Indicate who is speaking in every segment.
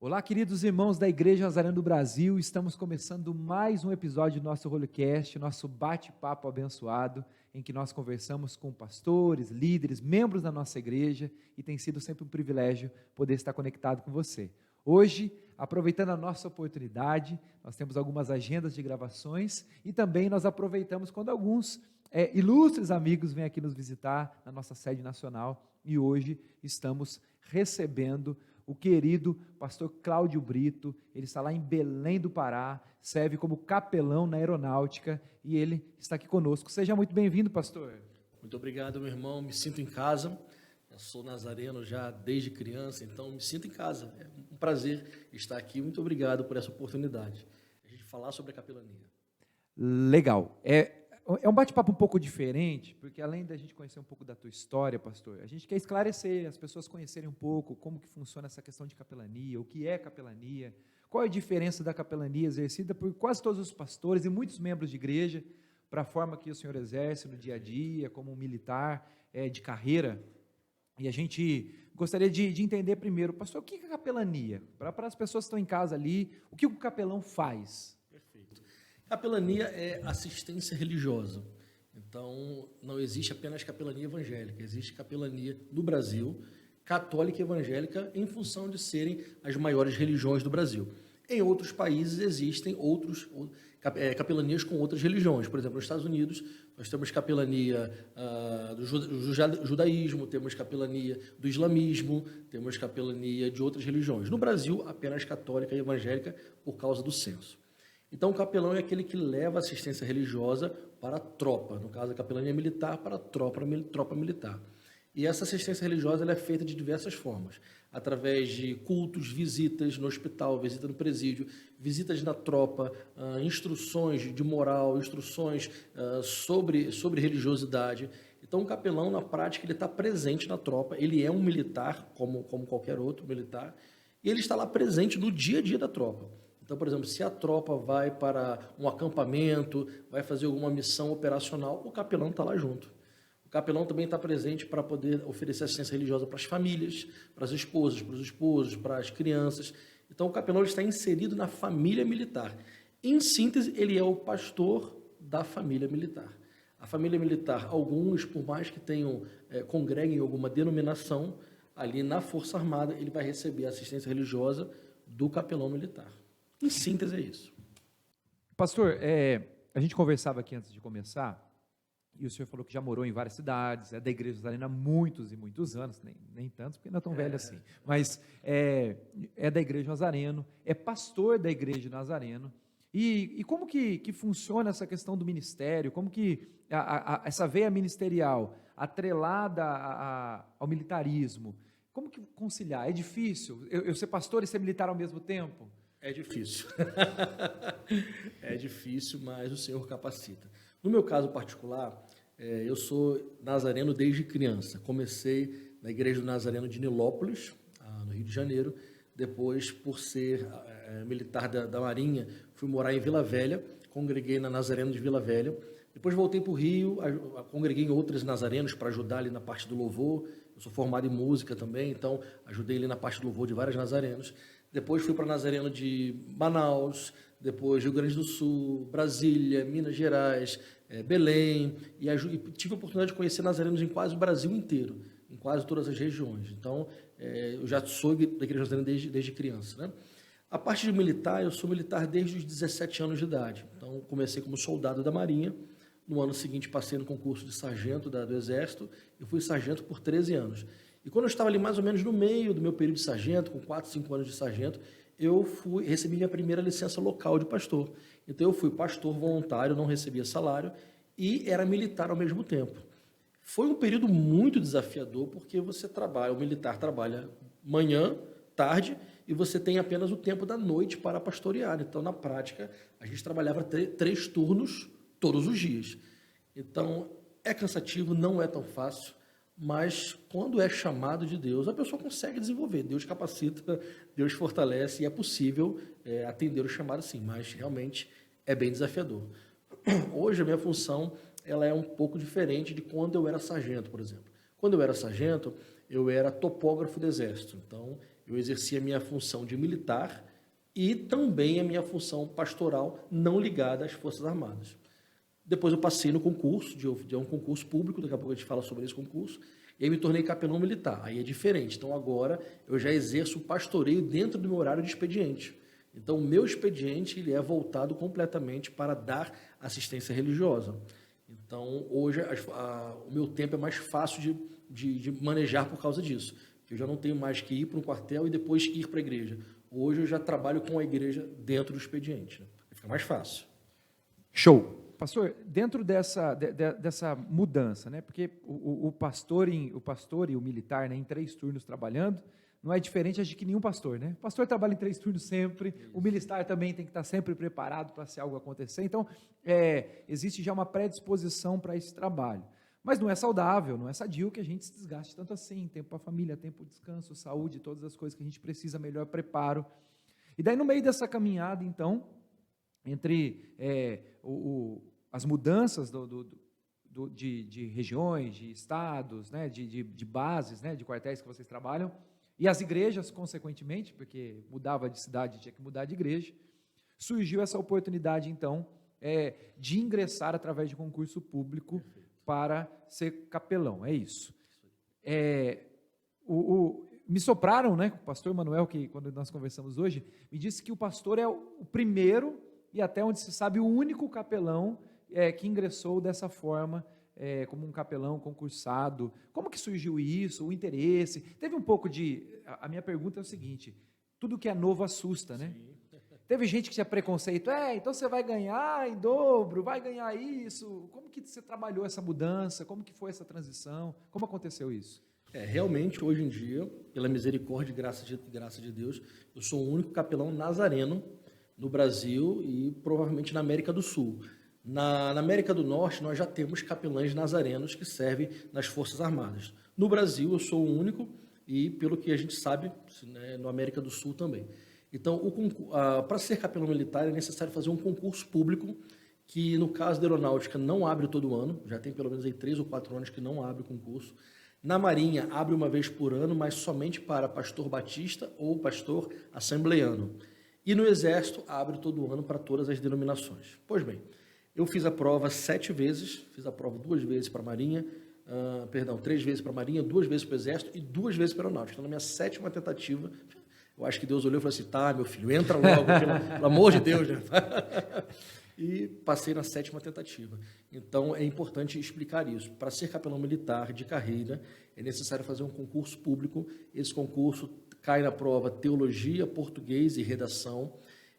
Speaker 1: Olá, queridos irmãos da Igreja Nazareno do Brasil, estamos começando mais um episódio do nosso Holycast, nosso bate-papo abençoado, em que nós conversamos com pastores, líderes, membros da nossa igreja, e tem sido sempre um privilégio poder estar conectado com você. Hoje, aproveitando a nossa oportunidade, nós temos algumas agendas de gravações, e também nós aproveitamos quando alguns ilustres amigos vêm aqui nos visitar na nossa sede nacional, e hoje estamos recebendo o querido pastor Cláudio Brito. Ele está lá em Belém do Pará, serve como capelão na aeronáutica e ele está aqui conosco. Seja muito bem-vindo, pastor.
Speaker 2: Muito obrigado, meu irmão, me sinto em casa, eu sou nazareno já desde criança, então me sinto em casa, é um prazer estar aqui, muito obrigado por essa oportunidade, a gente falar sobre a capelania.
Speaker 1: Legal, é um bate-papo um pouco diferente, porque além da gente conhecer um pouco da tua história, pastor, a gente quer esclarecer, as pessoas conhecerem um pouco como que funciona essa questão de capelania, o que é capelania, qual é a diferença da capelania exercida por quase todos os pastores e muitos membros de igreja, para a forma que o senhor exerce no dia a dia, como um militar de carreira. E a gente gostaria de entender primeiro, pastor, o que é capelania? Para as pessoas que estão em casa ali, o que o capelão faz?
Speaker 2: Perfeito. Capelania é assistência religiosa, então não existe apenas capelania evangélica, existe capelania no Brasil, católica e evangélica, em função de serem as maiores religiões do Brasil. Em outros países existem capelanias com outras religiões. Por exemplo, nos Estados Unidos, nós temos capelania do judaísmo, temos capelania do islamismo, temos capelania de outras religiões. No Brasil, apenas católica e evangélica por causa do censo. Então, o capelão é aquele que leva assistência religiosa para a tropa, no caso, a capelania militar para a tropa militar. E essa assistência religiosa ela é feita de diversas formas, através de cultos, visitas no hospital, visita no presídio, visitas na tropa, instruções de moral, instruções sobre religiosidade. Então, o capelão, na prática, ele está presente na tropa, ele é um militar, como qualquer outro militar, e ele está lá presente no dia a dia da tropa. Então, por exemplo, se a tropa vai para um acampamento, vai fazer alguma missão operacional, o capelão está lá junto. O capelão também está presente para poder oferecer assistência religiosa para as famílias, para as esposas, para os esposos, para as crianças. Então, o capelão está inserido na família militar. Em síntese, ele é o pastor da família militar. A família militar, alguns, por mais que congreguem em alguma denominação, ali na Força Armada, ele vai receber a assistência religiosa do capelão militar. Em síntese, é isso.
Speaker 1: Pastor, a gente conversava aqui antes de começar, e o senhor falou que já morou em várias cidades, é da Igreja Nazareno há muitos e muitos anos, nem tantos, porque não é tão velho assim, mas é da Igreja Nazareno, é pastor da Igreja Nazareno, e como que funciona essa questão do ministério, como que essa veia ministerial, atrelada ao militarismo, como que conciliar? É difícil? Eu ser pastor e ser militar ao mesmo tempo?
Speaker 2: É difícil. É difícil, mas o Senhor capacita. No meu caso particular, eu sou nazareno desde criança. Comecei na Igreja do Nazareno de Nilópolis, no Rio de Janeiro. Depois, por ser militar da Marinha, fui morar em Vila Velha, congreguei na Nazareno de Vila Velha. Depois voltei para o Rio, congreguei em outros nazarenos para ajudar ali na parte do louvor. Eu sou formado em música também, então ajudei ali na parte do louvor de vários nazarenos. Depois fui para Nazareno de Manaus, depois Rio Grande do Sul, Brasília, Minas Gerais, Belém, e tive a oportunidade de conhecer nazarenos em quase o Brasil inteiro, em quase todas as regiões. Então, eu já sou da Igreja Nazareno desde criança, né? A parte de militar, eu sou militar desde os 17 anos de idade. Então, comecei como soldado da Marinha. No ano seguinte, passei no concurso de sargento do Exército e fui sargento por 13 anos. E quando eu estava ali mais ou menos no meio do meu período de sargento, com 4, 5 anos de sargento, eu recebi minha primeira licença local de pastor. Então eu fui pastor voluntário, não recebia salário e era militar ao mesmo tempo. Foi um período muito desafiador porque o militar trabalha manhã, tarde e você tem apenas o tempo da noite para pastorear. Então na prática a gente trabalhava 3 turnos todos os dias. Então é cansativo, não é tão fácil. Mas quando é chamado de Deus, a pessoa consegue desenvolver. Deus capacita, Deus fortalece e é possível atender o chamado sim, mas realmente é bem desafiador. Hoje a minha função ela é um pouco diferente de quando eu era sargento, por exemplo. Quando eu era sargento, eu era topógrafo do Exército. Então, Eu exercia a minha função de militar e também a minha função pastoral não ligada às Forças Armadas. Depois eu passei no concurso, de um concurso público, daqui a pouco a gente fala sobre esse concurso, e aí me tornei capelão militar. Aí é diferente. Então agora eu já exerço o pastoreio dentro do meu horário de expediente. Então o meu expediente ele é voltado completamente para dar assistência religiosa. Então hoje o meu tempo é mais fácil de manejar por causa disso. Eu já não tenho mais que ir para um quartel e depois ir para a igreja. Hoje eu já trabalho com a igreja dentro do expediente. Né? Fica mais fácil.
Speaker 1: Show. Pastor, dentro dessa mudança, né? Porque o pastor e o militar, né, em 3 turnos trabalhando, não é diferente de que nenhum pastor, né? O pastor trabalha em 3 turnos sempre, o militar também tem que estar sempre preparado para se algo acontecer. Então, existe já uma predisposição para esse trabalho. Mas não é saudável, não é sadio que a gente se desgaste tanto assim, tempo para a família, tempo de descanso, saúde, todas as coisas que a gente precisa, melhor preparo. E daí, no meio dessa caminhada, então, entre as mudanças de regiões, de estados, né, de bases, né, de quartéis que vocês trabalham, e as igrejas, consequentemente, porque mudava de cidade, tinha que mudar de igreja, surgiu essa oportunidade, então, de ingressar através de concurso público para ser capelão, é isso. Me sopraram, né, o pastor Manuel, que quando nós conversamos hoje, me disse que o pastor é o primeiro, e até onde se sabe, o único capelão que ingressou dessa forma, como um capelão concursado. Como que surgiu isso, o interesse? Teve um pouco a minha pergunta é o seguinte, tudo que é novo assusta, né? Sim. Teve gente que tinha preconceito, então você vai ganhar em dobro, vai ganhar isso. Como que você trabalhou essa mudança? Como que foi essa transição? Como aconteceu isso?
Speaker 2: Realmente, hoje em dia, pela misericórdia e graça de Deus, eu sou o único capelão nazareno no Brasil e provavelmente na América do Sul. Na América do Norte, nós já temos capelães nazarenos que servem nas Forças Armadas. No Brasil, eu sou o único e, pelo que a gente sabe, né, na América do Sul também. Então, para ser capelão militar, é necessário fazer um concurso público que, no caso da aeronáutica, não abre todo ano. Já tem pelo menos 3 ou 4 anos que não abre o concurso. Na Marinha, abre uma vez por ano, mas somente para pastor batista ou pastor assembleiano. E no Exército, abre todo ano para todas as denominações. Pois bem, eu fiz a prova 7 vezes, fiz a prova 2 vezes para a Marinha, 3 vezes para a Marinha, 2 vezes para o Exército e 2 vezes para a Aeronáutica. Então, na minha 7ª tentativa, eu acho que Deus olhou e falou assim, tá, meu filho, entra logo, pelo amor de Deus, né? E passei na 7ª tentativa. Então, é importante explicar isso. Para ser capelão militar de carreira, é necessário fazer um concurso público. Esse concurso cai na prova teologia, português e redação.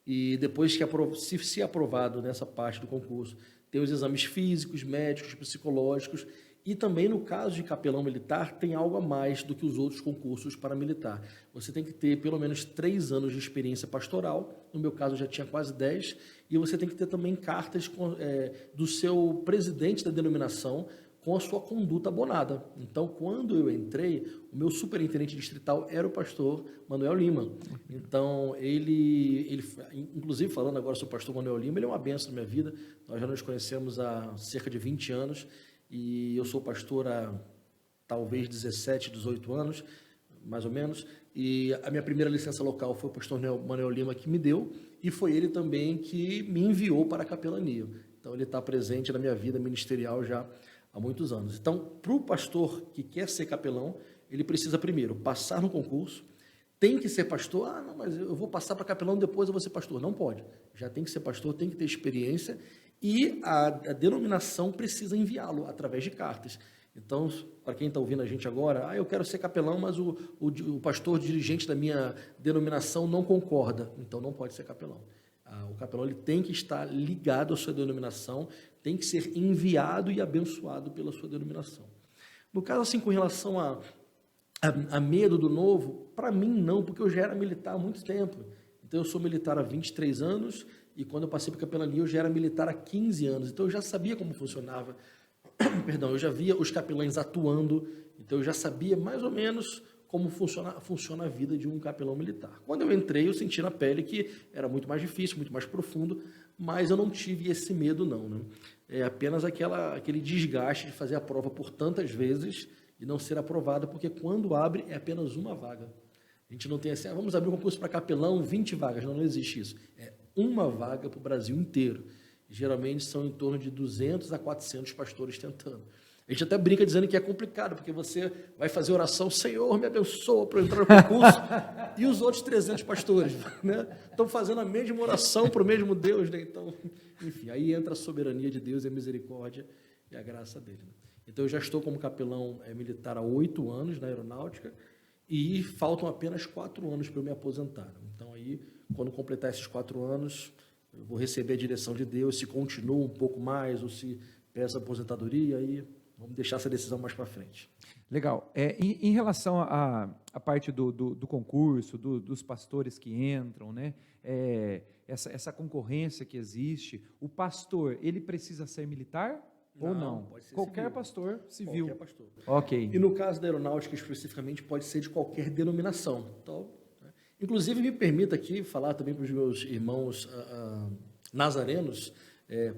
Speaker 2: E depois que se aprovado nessa parte do concurso, tem os exames físicos, médicos, psicológicos. E também, no caso de capelão militar, tem algo a mais do que os outros concursos para militar. Você tem que ter pelo menos 3 anos de experiência pastoral, no meu caso eu já tinha quase 10, e você tem que ter também cartas do seu presidente da denominação com a sua conduta abonada. Então, quando eu entrei, o meu superintendente distrital era o pastor Manuel Lima. Então, ele inclusive falando agora sobre o pastor Manuel Lima, ele é uma bênção na minha vida, nós já nos conhecemos há cerca de 20 anos, e eu sou pastor há talvez 17, 18 anos, mais ou menos, e a minha primeira licença local foi o pastor Manuel Lima que me deu, e foi ele também que me enviou para a capelania. Então, ele está presente na minha vida ministerial já há muitos anos. Então, para o pastor que quer ser capelão, ele precisa primeiro passar no concurso, tem que ser pastor, não, mas eu vou passar para capelão, depois eu vou ser pastor. Não pode, já tem que ser pastor, tem que ter experiência, e a denominação precisa enviá-lo através de cartas. Então, para quem está ouvindo a gente agora, eu quero ser capelão, mas o pastor dirigente da minha denominação não concorda, então não pode ser capelão. O capelão ele tem que estar ligado à sua denominação, tem que ser enviado e abençoado pela sua denominação. No caso, assim, com relação a medo do novo, para mim não, porque eu já era militar há muito tempo. Então, eu sou militar há 23 anos, e quando eu passei para a capelania, eu já era militar há 15 anos. Então, eu já sabia como funcionava. Perdão, eu já via os capelães atuando, então eu já sabia mais ou menos como funciona a vida de um capelão militar. Quando eu entrei, eu senti na pele que era muito mais difícil, muito mais profundo, mas eu não tive esse medo não, né? É apenas aquele desgaste de fazer a prova por tantas vezes e não ser aprovada, porque quando abre é apenas uma vaga. A gente não tem assim, vamos abrir um concurso para capelão, 20 vagas. Não, não existe isso. É uma vaga para o Brasil inteiro. Geralmente são em torno de 200 a 400 pastores tentando. A gente até brinca dizendo que é complicado, porque você vai fazer oração, Senhor, me abençoa para eu entrar no concurso, e os outros 300 pastores, né, estão fazendo a mesma oração para o mesmo Deus, né? Então, enfim, aí entra a soberania de Deus e a misericórdia e a graça dele. Né? Então, eu já estou como capelão militar há 8 anos na aeronáutica, e faltam apenas 4 anos para eu me aposentar. Então, aí, quando completar esses 4 anos, eu vou receber a direção de Deus, se continua um pouco mais, ou se peço aposentadoria, aí vamos deixar essa decisão mais para frente.
Speaker 1: Legal. Em relação à parte do concurso, dos pastores que entram, né? Essa concorrência que existe, o pastor, ele precisa ser militar ou não?
Speaker 2: Pode ser
Speaker 1: Qualquer
Speaker 2: civil.
Speaker 1: pastor civil.
Speaker 2: Qualquer pastor.
Speaker 1: Ok.
Speaker 2: E no caso da aeronáutica, especificamente, pode ser de qualquer denominação. Então, né? Inclusive, me permita aqui falar também para os meus irmãos nazarenos.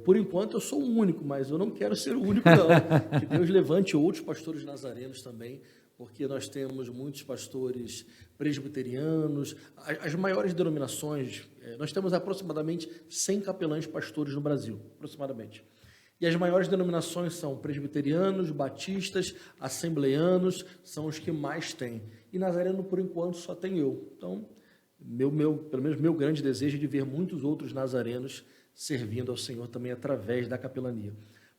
Speaker 2: Por enquanto, eu sou o único, mas eu não quero ser o único, não. Que Deus levante outros pastores nazarenos também, porque nós temos muitos pastores presbiterianos, as maiores denominações, nós temos aproximadamente 100 capelães pastores no Brasil, aproximadamente. E as maiores denominações são presbiterianos, batistas, assembleianos, são os que mais têm. E nazareno, por enquanto, só tem eu. Então, pelo menos meu grande desejo é de ver muitos outros nazarenos servindo ao Senhor também através da capelania.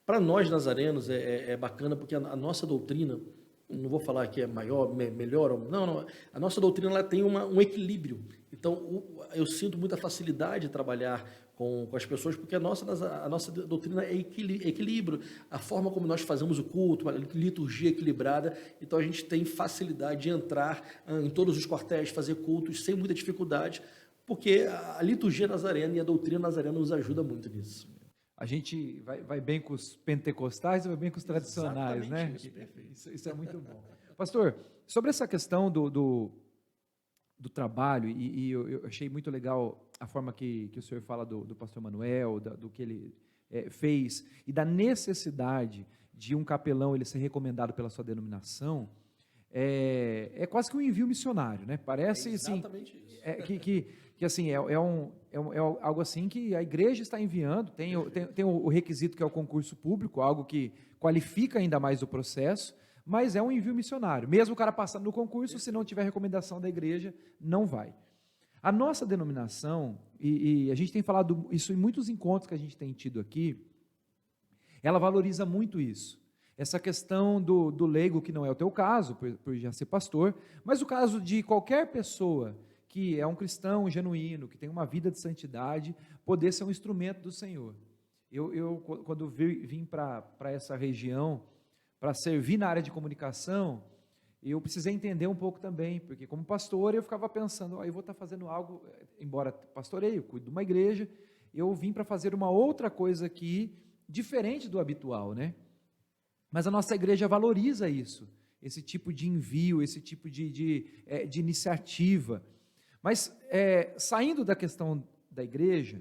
Speaker 2: Para nós nazarenos é bacana porque a nossa doutrina, não vou falar que é maior, melhor, não, a nossa doutrina ela tem um equilíbrio. Então, eu sinto muita facilidade de trabalhar com as pessoas, porque a nossa doutrina é equilíbrio, a forma como nós fazemos o culto, a liturgia equilibrada, então a gente tem facilidade de entrar em todos os quartéis, fazer cultos sem muita dificuldade, porque a liturgia nazarena e a doutrina nazarena nos ajuda muito nisso.
Speaker 1: A gente vai bem com os pentecostais e vai bem com os tradicionais,
Speaker 2: exatamente,
Speaker 1: né?
Speaker 2: Isso
Speaker 1: é muito bom. Pastor, sobre essa questão do trabalho, e eu achei muito legal a forma que o senhor fala do pastor Manuel, do que ele fez, e da necessidade de um capelão ele ser recomendado pela sua denominação, é quase que um envio missionário, né? Parece
Speaker 2: exatamente
Speaker 1: assim, que assim, é algo assim que a igreja está enviando, tem o requisito que é o concurso público, algo que qualifica ainda mais o processo, mas é um envio missionário. Mesmo o cara passando no concurso, se não tiver recomendação da igreja, não vai. A nossa denominação, e a gente tem falado isso em muitos encontros que a gente tem tido aqui, ela valoriza muito isso. Essa questão do leigo, que não é o teu caso, por já ser pastor, mas o caso de qualquer pessoa que é um cristão genuíno, que tem uma vida de santidade, poder ser um instrumento do Senhor. Eu quando vim para essa região, para servir na área de comunicação, eu precisei entender um pouco também, porque como pastor eu ficava pensando, eu vou estar fazendo algo, embora pastoreio, cuido de uma igreja, eu vim para fazer uma outra coisa aqui, diferente do habitual, né? Mas a nossa igreja valoriza isso, esse tipo de envio, esse tipo de iniciativa. Mas, saindo da questão da igreja,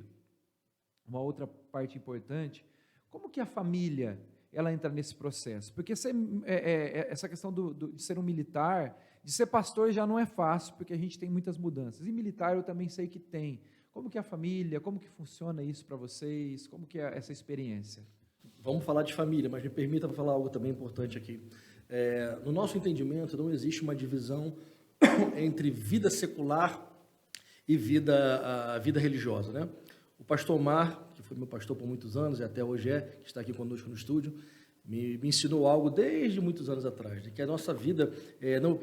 Speaker 1: uma outra parte importante, como que a família ela entra nesse processo? Porque essa questão de ser um militar, de ser pastor já não é fácil, porque a gente tem muitas mudanças. E militar eu também sei que tem. Como que é a família, como que funciona isso para vocês? Como que é essa experiência?
Speaker 2: Vamos falar de família, mas me permita falar algo também importante aqui. No nosso entendimento, não existe uma divisão entre vida secular e vida religiosa, né? O pastor Omar, que foi meu pastor por muitos anos e até hoje que está aqui conosco no estúdio, me ensinou algo desde muitos anos atrás, de que a nossa vida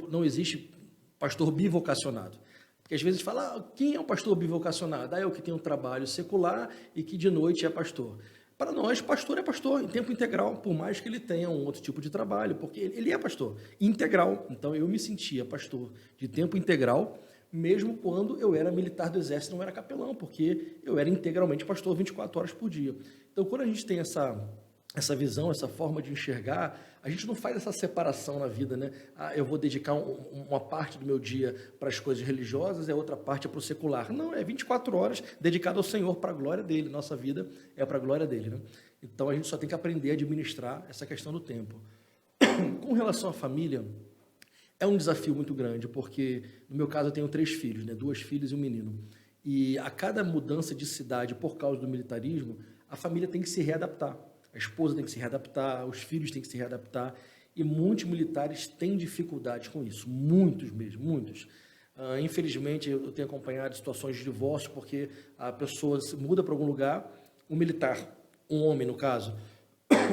Speaker 2: não existe pastor bivocacionado. Porque às vezes fala, quem é um pastor bivocacionado? É o que tem um trabalho secular e que de noite é pastor. Para nós, pastor é pastor em tempo integral, por mais que ele tenha um outro tipo de trabalho, porque ele é pastor integral. Então, eu me sentia pastor de tempo integral, mesmo quando eu era militar do Exército, não era capelão, porque eu era integralmente pastor 24 horas por dia. Então, quando a gente tem essa visão, essa forma de enxergar, a gente não faz essa separação na vida, né? Eu vou dedicar uma parte do meu dia para as coisas religiosas e a outra parte é para o secular. Não, é 24 horas dedicado ao Senhor, para a glória dele. Nossa vida é para a glória dele, né? Então, a gente só tem que aprender a administrar essa questão do tempo. Com relação à família, É um desafio muito grande, porque no meu caso eu tenho 3 filhos, né? 2 filhas e um menino. E a cada mudança de cidade por causa do militarismo, a família tem que se readaptar. A esposa tem que se readaptar, os filhos têm que se readaptar. E muitos militares têm dificuldades com isso, muitos mesmo, muitos. Infelizmente, eu tenho acompanhado situações de divórcio, porque a pessoa se muda para algum lugar, o militar, um homem no caso,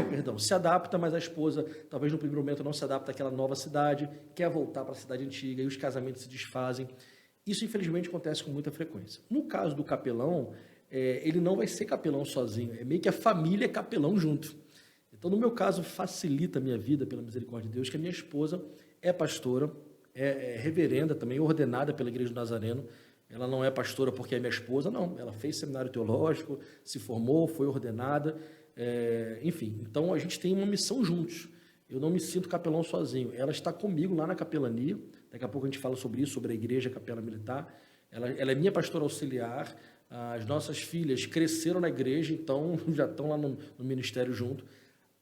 Speaker 2: perdão, se adapta, mas a esposa, talvez no primeiro momento, não se adapta àquela nova cidade, quer voltar para a cidade antiga, e os casamentos se desfazem. Isso, infelizmente, acontece com muita frequência. No caso do capelão, ele não vai ser capelão sozinho, é meio que a família é capelão junto. Então, no meu caso, facilita a minha vida, pela misericórdia de Deus, que a minha esposa é pastora, é reverenda também, ordenada pela Igreja do Nazareno. Ela não é pastora porque é minha esposa, não. Ela fez seminário teológico, se formou, foi ordenada, enfim. Então, a gente tem uma missão juntos. Eu não me sinto capelão sozinho. Ela está comigo lá na capelania. Daqui a pouco a gente fala sobre isso, sobre a igreja capela militar. Ela é minha pastora auxiliar. As nossas filhas cresceram na igreja, então já estão lá no ministério junto.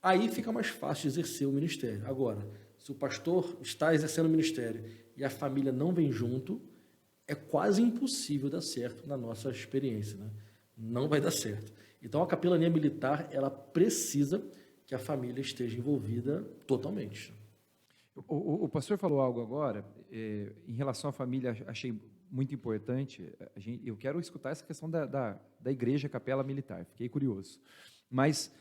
Speaker 2: Aí fica mais fácil de exercer o ministério. Agora, se o pastor está exercendo o ministério e a família não vem junto, é quase impossível dar certo na nossa experiência, né? Não vai dar certo. Então, a capelania militar, ela precisa que a família esteja envolvida totalmente.
Speaker 1: O pastor falou algo agora, em relação à família, achei muito importante. Eu quero escutar essa questão da igreja capela militar, fiquei curioso. Mas,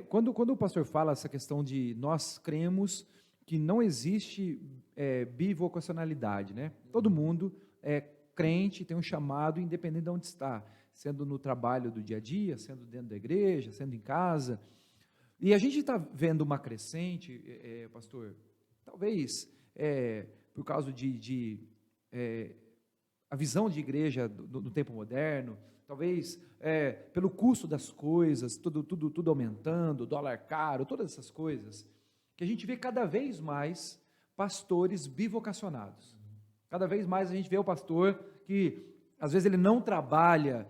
Speaker 1: quando o pastor fala essa questão de nós cremos que não existe bivocacionalidade, né? Todo mundo é crente, tem um chamado, independente de onde está, sendo no trabalho do dia a dia, sendo dentro da igreja, sendo em casa. E a gente está vendo uma crescente, pastor, talvez por causa de a visão de igreja no tempo moderno, talvez pelo custo das coisas, tudo aumentando, dólar caro, todas essas coisas, que a gente vê cada vez mais pastores bivocacionados. Cada vez mais a gente vê o pastor que, às vezes, ele não trabalha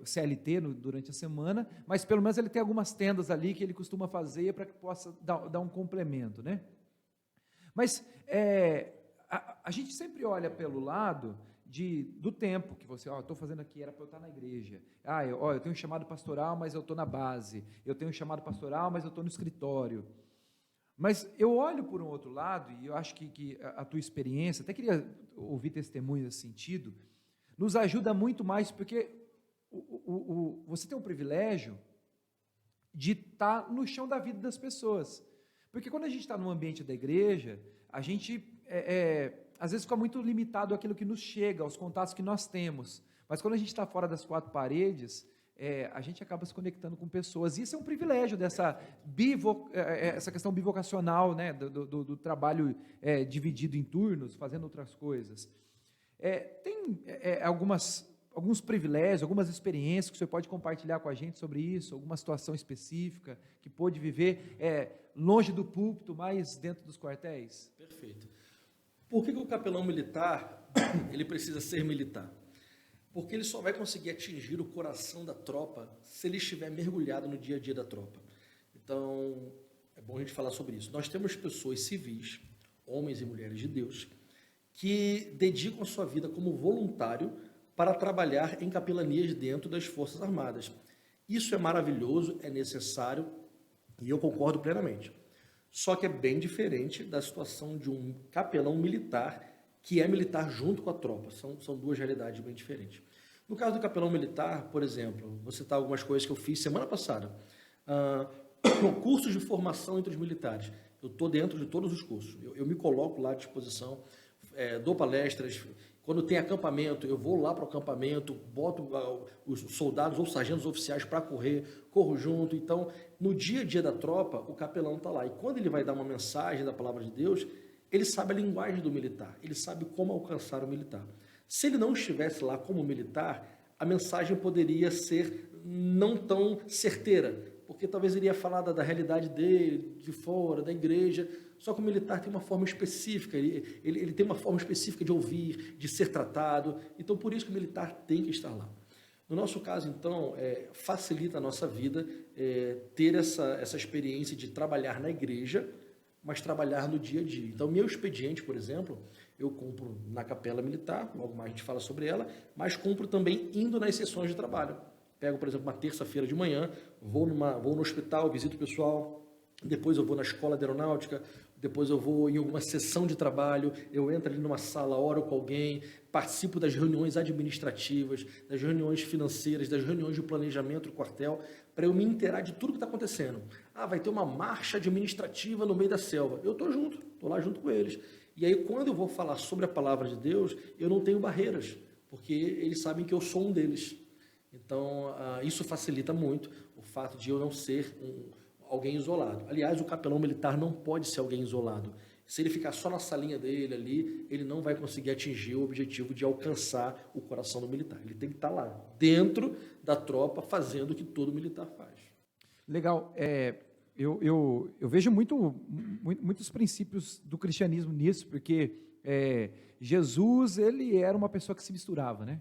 Speaker 1: CLT durante a semana, mas pelo menos ele tem algumas tendas ali que ele costuma fazer para que possa dar um complemento, né? Mas a gente sempre olha pelo lado do tempo, que você, estou fazendo aqui, era para eu estar na igreja. Eu tenho um chamado pastoral, mas eu estou na base. Eu tenho um chamado pastoral, mas eu estou no escritório. Mas eu olho por um outro lado, e eu acho que a tua experiência, até queria ouvir testemunhos nesse sentido, nos ajuda muito mais, porque você tem o privilégio de estar no chão da vida das pessoas. Porque quando a gente está no ambiente da igreja, a gente às vezes fica muito limitado àquilo que nos chega, aos contatos que nós temos. Mas quando a gente está fora das 4 paredes, a gente acaba se conectando com pessoas. Isso é um privilégio dessa essa questão bivocacional, né, do trabalho dividido em turnos, fazendo outras coisas. Tem alguns privilégios, algumas experiências que você pode compartilhar com a gente sobre isso, alguma situação específica que pôde viver longe do púlpito, mas dentro dos quartéis?
Speaker 2: Perfeito. Por que o capelão militar ele precisa ser militar? Porque ele só vai conseguir atingir o coração da tropa se ele estiver mergulhado no dia a dia da tropa. Então, é bom a gente falar sobre isso. Nós temos pessoas civis, homens e mulheres de Deus, que dedicam a sua vida como voluntário para trabalhar em capelanias dentro das Forças Armadas. Isso é maravilhoso, é necessário e eu concordo plenamente. Só que é bem diferente da situação de um capelão militar que é militar junto com a tropa. São duas realidades bem diferentes. No caso do capelão militar, por exemplo, vou citar algumas coisas que eu fiz semana passada. Cursos de formação entre os militares. Eu estou dentro de todos os cursos. Eu me coloco lá à disposição, dou palestras. Quando tem acampamento, eu vou lá para o acampamento, boto os soldados ou sargentos oficiais para corro junto. Então, no dia a dia da tropa, o capelão está lá. E quando ele vai dar uma mensagem da palavra de Deus, ele sabe a linguagem do militar, ele sabe como alcançar o militar. Se ele não estivesse lá como militar, a mensagem poderia ser não tão certeira, porque talvez ele ia falar da realidade dele, de fora, da igreja, só que o militar tem uma forma específica, ele tem uma forma específica de ouvir, de ser tratado, então por isso que o militar tem que estar lá. No nosso caso, então, facilita a nossa vida ter essa experiência de trabalhar na igreja, mas trabalhar no dia a dia. Então, meu expediente, por exemplo, eu cumpro na capela militar, logo mais a gente fala sobre ela, mas cumpro também indo nas sessões de trabalho. Pego, por exemplo, uma terça-feira de manhã, vou no hospital, visito o pessoal, depois eu vou na escola de aeronáutica, depois eu vou em alguma sessão de trabalho, eu entro ali numa sala, oro com alguém, participo das reuniões administrativas, das reuniões financeiras, das reuniões de planejamento do quartel, para eu me inteirar de tudo que está acontecendo. Ah, vai ter uma marcha administrativa no meio da selva. Eu estou junto, estou lá junto com eles. E aí, quando eu vou falar sobre a palavra de Deus, eu não tenho barreiras, porque eles sabem que eu sou um deles. Então, isso facilita muito o fato de eu não ser alguém isolado. Aliás, o capelão militar não pode ser alguém isolado. Se ele ficar só na salinha dele ali, ele não vai conseguir atingir o objetivo de alcançar o coração do militar. Ele tem que estar lá, dentro da tropa, fazendo o que todo militar faz.
Speaker 1: Legal. Eu vejo muitos princípios do cristianismo nisso, porque Jesus, ele era uma pessoa que se misturava, né?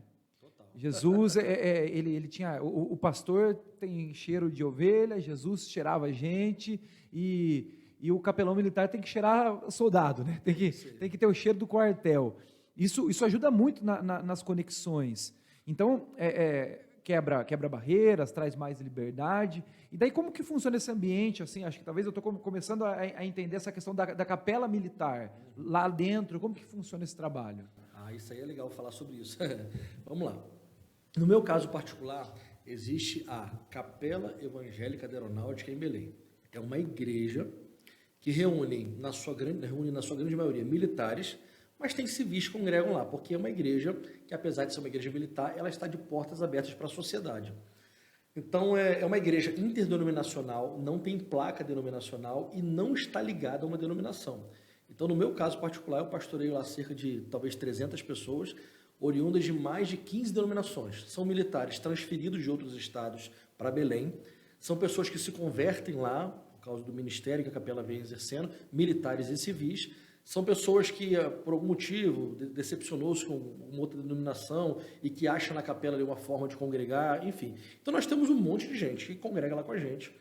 Speaker 1: Jesus, ele tinha, o pastor tem cheiro de ovelha, Jesus cheirava gente, e o capelão militar tem que cheirar soldado, né? Tem que ter o cheiro do quartel. Isso ajuda muito nas conexões. Então, quebra barreiras, traz mais liberdade. E daí como que funciona esse ambiente? Assim, acho que talvez eu estou começando a entender essa questão da capela militar, lá dentro, como que funciona esse trabalho?
Speaker 2: Isso aí é legal falar sobre isso. Vamos lá. No meu caso particular, existe a Capela Evangélica da Aeronáutica em Belém. É uma igreja que reúne na sua grande maioria militares, mas tem civis que congregam lá, porque é uma igreja que, apesar de ser uma igreja militar, ela está de portas abertas para a sociedade. Então, é uma igreja interdenominacional, não tem placa denominacional e não está ligada a uma denominação. Então, no meu caso particular, eu pastoreio lá cerca de, talvez, 300 pessoas, oriundas de mais de 15 denominações. São militares transferidos de outros estados para Belém, são pessoas que se convertem lá, por causa do ministério que a capela vem exercendo, militares e civis, são pessoas que, por algum motivo, decepcionou-se com uma outra denominação e que acham na capela ali uma forma de congregar, enfim. Então, nós temos um monte de gente que congrega lá com a gente,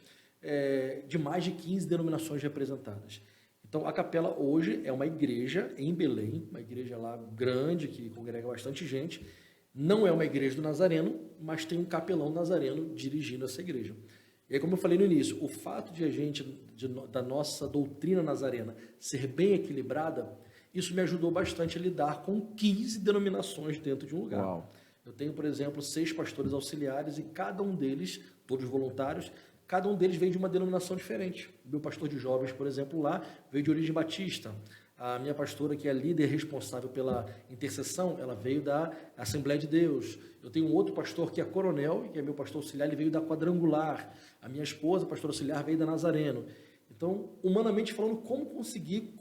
Speaker 2: de mais de 15 denominações representadas. Então, a capela hoje é uma igreja em Belém, uma igreja lá grande, que congrega bastante gente. Não é uma igreja do Nazareno, mas tem um capelão nazareno dirigindo essa igreja. E aí, como eu falei no início, o fato de a gente, da nossa doutrina nazarena, ser bem equilibrada, isso me ajudou bastante a lidar com 15 denominações dentro de um lugar.
Speaker 1: Uau.
Speaker 2: Eu tenho, por exemplo, 6 pastores auxiliares e cada um deles, todos voluntários, cada um deles vem de uma denominação diferente. O meu pastor de jovens, por exemplo, lá, veio de origem batista. A minha pastora, que é a líder responsável pela intercessão, ela veio da Assembleia de Deus. Eu tenho um outro pastor que é coronel, que é meu pastor auxiliar, ele veio da Quadrangular. A minha esposa, pastora auxiliar, veio da Nazareno. Então, humanamente falando, como conseguir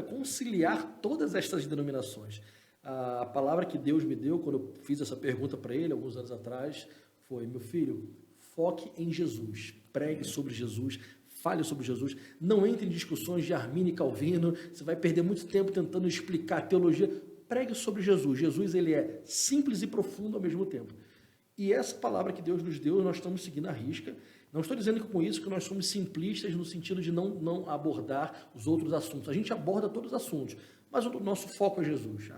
Speaker 2: conciliar todas estas denominações? A palavra que Deus me deu, quando eu fiz essa pergunta para ele, alguns anos atrás, foi: meu filho, foque em Jesus, pregue sobre Jesus, fale sobre Jesus, não entre em discussões de Armínio e Calvino, você vai perder muito tempo tentando explicar a teologia. Pregue sobre Jesus. Jesus, ele é simples e profundo ao mesmo tempo. E essa palavra que Deus nos deu, nós estamos seguindo à risca. Não estou dizendo que com isso que nós somos simplistas no sentido de não abordar os outros assuntos. A gente aborda todos os assuntos, mas o nosso foco é Jesus.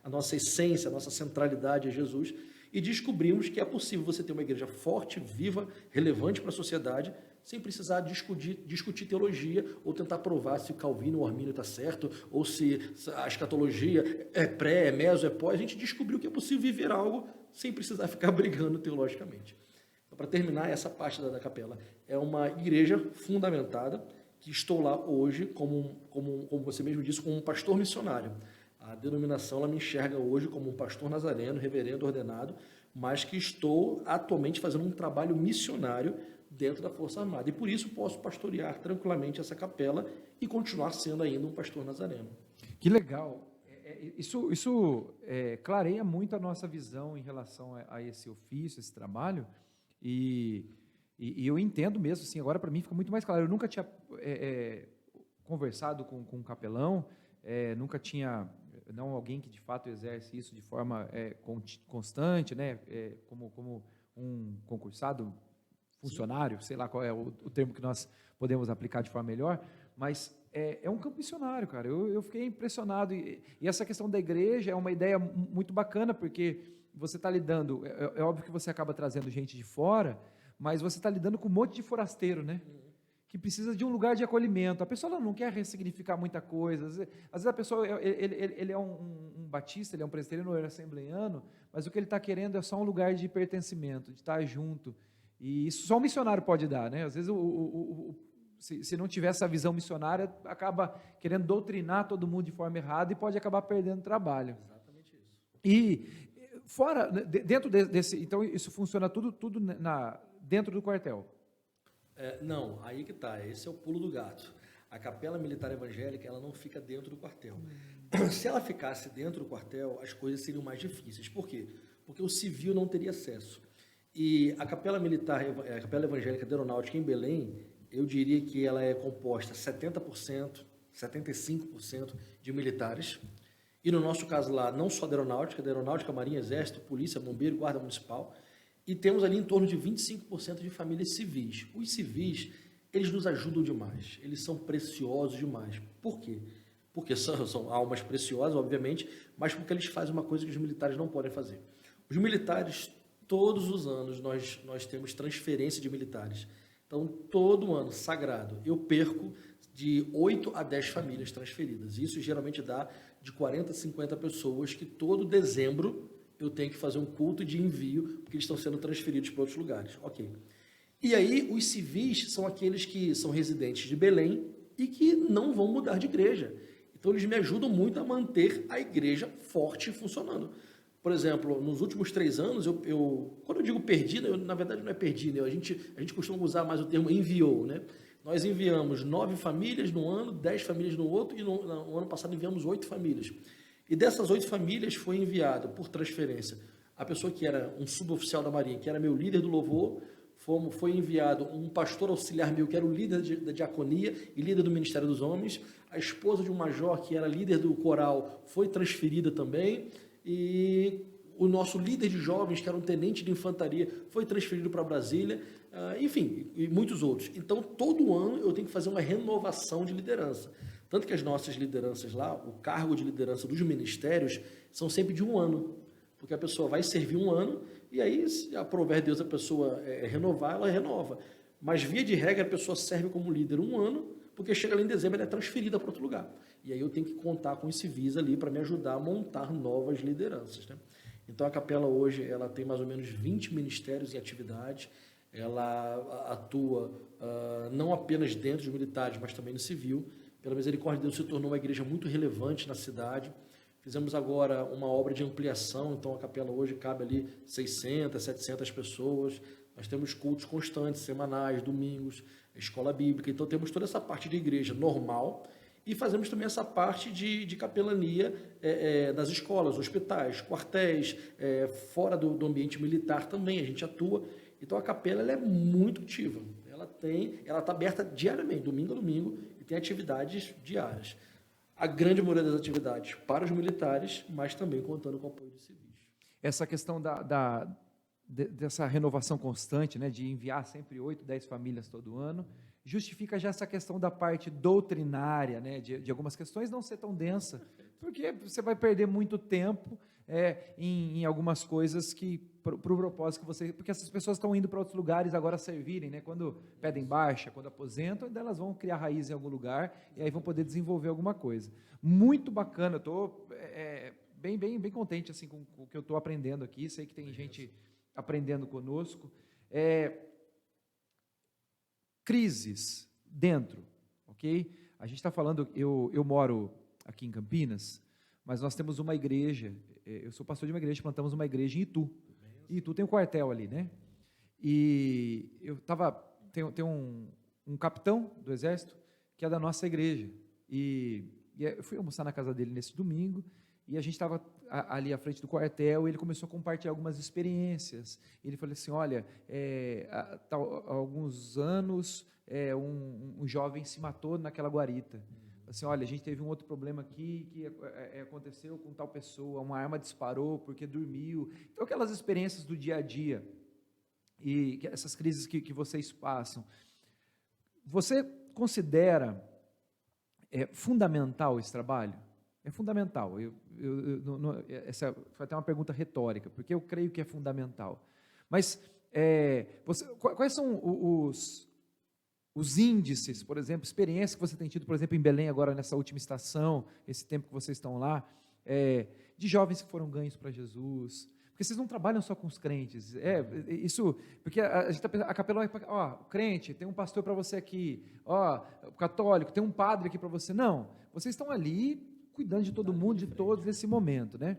Speaker 2: A nossa essência, a nossa centralidade é Jesus. E descobrimos que é possível você ter uma igreja forte, viva, relevante para a sociedade, sem precisar discutir teologia ou tentar provar se o Calvino ou o Armínio está certo, ou se a escatologia é pré, é meso, é pós. A gente descobriu que é possível viver algo sem precisar ficar brigando teologicamente. Então, para terminar essa parte da capela, é uma igreja fundamentada, que estou lá hoje, como você mesmo disse, como um pastor missionário. A denominação, ela me enxerga hoje como um pastor nazareno, reverendo, ordenado, mas que estou atualmente fazendo um trabalho missionário dentro da Força Armada. E por isso posso pastorear tranquilamente essa capela e continuar sendo ainda um pastor nazareno.
Speaker 1: Que legal. Isso clareia muito a nossa visão em relação a esse ofício, esse trabalho, e eu entendo mesmo, assim, agora para mim fica muito mais claro. Eu nunca tinha conversado com um capelão, nunca tinha, não alguém que de fato exerce isso de forma constante, né, como um concursado, funcionário, sei lá qual é o termo que nós podemos aplicar de forma melhor, mas é um campo missionário, cara. Eu fiquei impressionado. E essa questão da igreja é uma ideia muito bacana, porque você está lidando, é óbvio que você acaba trazendo gente de fora, mas você está lidando com um monte de forasteiro, né? Que precisa de um lugar de acolhimento. A pessoa ela não quer ressignificar muita coisa. Às vezes a pessoa, ele é um batista, ele é um presbiteriano, ele é assembleiano, mas o que ele está querendo é só um lugar de pertencimento, de estar junto. E isso só um missionário pode dar, né? Às vezes, se não tiver essa visão missionária, acaba querendo doutrinar todo mundo de forma errada e pode acabar perdendo trabalho.
Speaker 2: Exatamente isso.
Speaker 1: E fora, dentro desse, então isso funciona tudo dentro do quartel.
Speaker 2: Não, aí que tá, esse é o pulo do gato. A Capela Militar Evangélica, ela não fica dentro do quartel. Se ela ficasse dentro do quartel, as coisas seriam mais difíceis. Por quê? Porque o civil não teria acesso. E a Capela Militar, a Capela Evangélica da Aeronáutica em Belém, eu diria que ela é composta 70%, 75% de militares. E no nosso caso lá, não só da Aeronáutica, Marinha, Exército, Polícia, Bombeiro, Guarda Municipal. E temos ali em torno de 25% de famílias civis. Os civis, eles nos ajudam demais, eles são preciosos demais. Por quê? Porque são almas preciosas, obviamente, mas porque eles fazem uma coisa que os militares não podem fazer. Os militares, todos os anos, nós temos transferência de militares. Então, todo ano, sagrado, eu perco de 8 a 10 famílias transferidas. Isso geralmente dá de 40 a 50 pessoas que todo dezembro eu tenho que fazer um culto de envio, porque eles estão sendo transferidos para outros lugares. Ok. E aí, os civis são aqueles que são residentes de Belém e que não vão mudar de igreja. Então, eles me ajudam muito a manter a igreja forte e funcionando. Por exemplo, nos últimos 3 anos, quando eu digo perdida, na verdade não é perdida, a gente costuma usar mais o termo enviou, né? Nós enviamos 9 famílias no ano, 10 famílias no outro, e no ano passado enviamos 8 famílias. E dessas 8 famílias foi enviado por transferência a pessoa que era um suboficial da Marinha, que era meu líder do louvor, foi enviado um pastor auxiliar meu, que era o líder da diaconia e líder do Ministério dos Homens, a esposa de um major, que era líder do coral, foi transferida também, e o nosso líder de jovens, que era um tenente de infantaria, foi transferido para Brasília, enfim, e muitos outros. Então, todo ano eu tenho que fazer uma renovação de liderança. Tanto que as nossas lideranças lá, o cargo de liderança dos ministérios, são sempre de 1 ano. Porque a pessoa vai servir 1 ano, e aí, se aprover Deus a pessoa renovar, ela renova. Mas, via de regra, a pessoa serve como líder 1 ano, porque chega ali em dezembro, ela é transferida para outro lugar. E aí eu tenho que contar com os civis ali para me ajudar a montar novas lideranças, né? Então, a capela hoje, ela tem mais ou menos 20 ministérios em atividade. Ela atua não apenas dentro dos militares, mas também no civil. Pela misericórdia de Deus, se tornou uma igreja muito relevante na cidade. Fizemos agora uma obra de ampliação, então a capela hoje cabe ali 600, 700 pessoas. Nós temos cultos constantes, semanais, domingos, escola bíblica. Então temos toda essa parte de igreja normal e fazemos também essa parte de capelania das escolas, hospitais, quartéis, fora do ambiente militar também a gente atua. Então a capela ela é muito ativa. Ela está aberta diariamente, domingo a domingo, e tem atividades diárias. A grande maioria das atividades para os militares, mas também contando com o apoio de civis.
Speaker 1: Essa questão dessa renovação constante, né, de enviar sempre 8, 10 famílias todo ano, justifica já essa questão da parte doutrinária, né, de algumas questões não ser tão densa, porque você vai perder muito tempo em algumas coisas que, para o propósito que você... Porque essas pessoas estão indo para outros lugares agora servirem, né, quando pedem baixa, quando aposentam, então elas vão criar raiz em algum lugar e aí vão poder desenvolver alguma coisa. Muito bacana, eu estou bem contente assim, com o que eu estou aprendendo aqui, sei que tem gente aprendendo conosco. Crises dentro, ok? A gente está falando, eu moro aqui em Campinas, mas nós temos uma igreja, eu sou pastor de uma igreja, plantamos uma igreja em Itu. E Itu tem um quartel ali, né? E tem um capitão do exército que é da nossa igreja. E eu fui almoçar na casa dele nesse domingo, e a gente estava ali à frente do quartel, e ele começou a compartilhar algumas experiências. Ele falou assim, olha, há alguns anos, um jovem se matou naquela guarita. Assim, olha, a gente teve um outro problema aqui, que aconteceu com tal pessoa, uma arma disparou porque dormiu. Então, aquelas experiências do dia a dia, e essas crises que vocês passam. Você considera É fundamental esse trabalho? É fundamental. Essa foi até uma pergunta retórica, porque eu creio que é fundamental. Mas quais são os índices, por exemplo, experiência que você tem tido, por exemplo, em Belém agora nessa última estação, esse tempo que vocês estão lá, de jovens que foram ganhos para Jesus? Porque vocês não trabalham só com os crentes, porque a gente está pensando, a capelão crente, tem um pastor para você aqui, o católico, tem um padre aqui para você. Não, vocês estão ali cuidando de todo mundo, de todos nesse momento, né?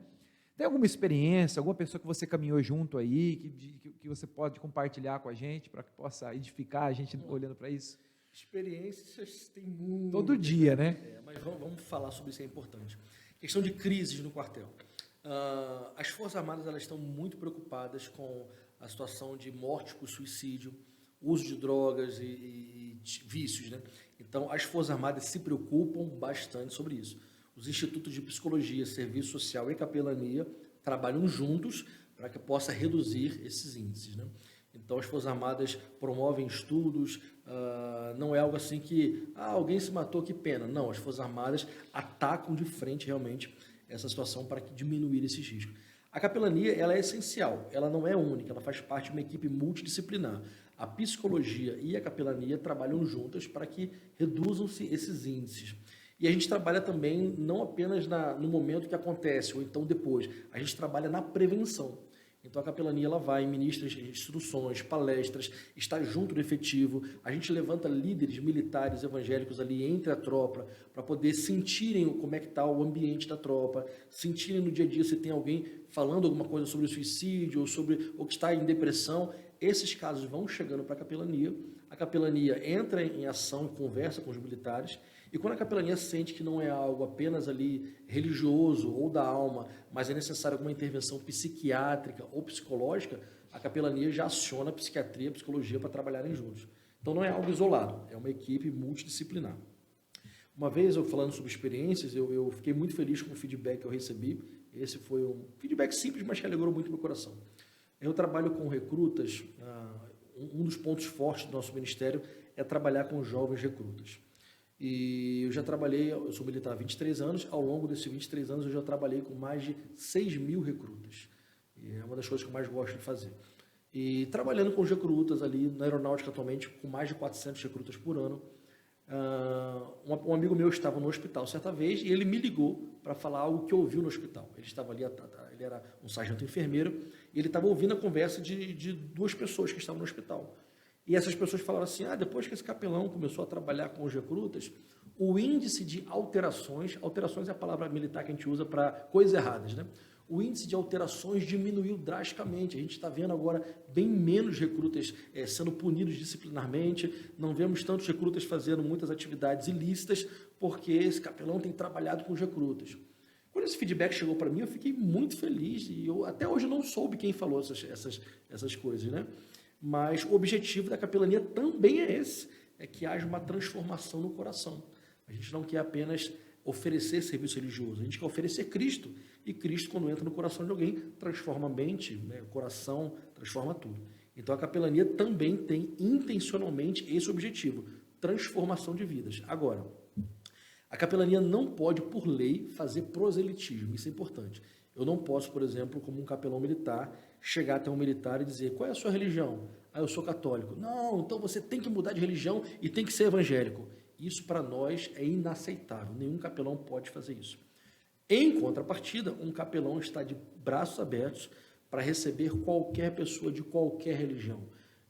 Speaker 1: Tem alguma experiência, alguma pessoa que você caminhou junto aí, que você pode compartilhar com a gente, para que possa edificar a gente olhando para isso?
Speaker 2: Experiências tem muito.
Speaker 1: Todo dia, né?
Speaker 2: Mas vamos falar sobre isso, é importante. Questão de crises no quartel. As Forças Armadas elas estão muito preocupadas com a situação de morte por suicídio, uso de drogas e vícios, né? Então, as Forças Armadas se preocupam bastante sobre isso. Os institutos de psicologia, serviço social e capelania trabalham juntos para que possa reduzir esses índices, né? Então, as Forças Armadas promovem estudos, não é algo assim que, alguém se matou, que pena. Não, as Forças Armadas atacam de frente realmente essa situação para diminuir esses riscos. A capelania ela é essencial, ela não é única, ela faz parte de uma equipe multidisciplinar. A psicologia e a capelania trabalham juntas para que reduzam-se esses índices. E a gente trabalha também não apenas no momento que acontece, ou então depois, a gente trabalha na prevenção. Então a capelania ela vai, ministra instruções, palestras, está junto do efetivo, a gente levanta líderes militares evangélicos ali entre a tropa, para poder sentirem como é que está o ambiente da tropa, sentirem no dia a dia se tem alguém falando alguma coisa sobre o suicídio, ou que está em depressão. Esses casos vão chegando para a capelania entra em ação e conversa com os militares, e quando a capelania sente que não é algo apenas ali religioso ou da alma, mas é necessário alguma intervenção psiquiátrica ou psicológica, a capelania já aciona a psiquiatria e a psicologia para trabalharem juntos. Então não é algo isolado, é uma equipe multidisciplinar. Uma vez, eu falando sobre experiências, eu fiquei muito feliz com o feedback que eu recebi. Esse foi um feedback simples, mas que alegrou muito meu coração. Eu trabalho com recrutas, um dos pontos fortes do nosso ministério é trabalhar com jovens recrutas. E eu já trabalhei, eu sou militar há 23 anos, ao longo desses 23 anos eu já trabalhei com mais de 6.000 recrutas. E é uma das coisas que eu mais gosto de fazer. E trabalhando com os recrutas ali, na aeronáutica atualmente, com mais de 400 recrutas por ano. Um amigo meu estava no hospital certa vez e ele me ligou para falar algo que ouviu no hospital. Ele estava ali, ele era um sargento enfermeiro, e ele estava ouvindo a conversa de duas pessoas que estavam no hospital. E essas pessoas falaram assim, depois que esse capelão começou a trabalhar com os recrutas, o índice de alterações é a palavra militar que a gente usa para coisas erradas, né? O índice de alterações diminuiu drasticamente. A gente está vendo agora bem menos recrutas sendo punidos disciplinarmente, não vemos tantos recrutas fazendo muitas atividades ilícitas, porque esse capelão tem trabalhado com os recrutas. Quando esse feedback chegou para mim, eu fiquei muito feliz, e eu até hoje não soube quem falou essas coisas, né? Mas o objetivo da capelania também é esse, é que haja uma transformação no coração. A gente não quer apenas oferecer serviço religioso, a gente quer oferecer Cristo. E Cristo, quando entra no coração de alguém, transforma a mente, né, o coração, transforma tudo. Então a capelania também tem intencionalmente esse objetivo, transformação de vidas. Agora, a capelania não pode, por lei, fazer proselitismo, isso é importante. Eu não posso, por exemplo, como um capelão militar, chegar até um militar e dizer, qual é a sua religião? Eu sou católico. Não, então você tem que mudar de religião e tem que ser evangélico. Isso para nós é inaceitável, nenhum capelão pode fazer isso. Em contrapartida, um capelão está de braços abertos para receber qualquer pessoa de qualquer religião.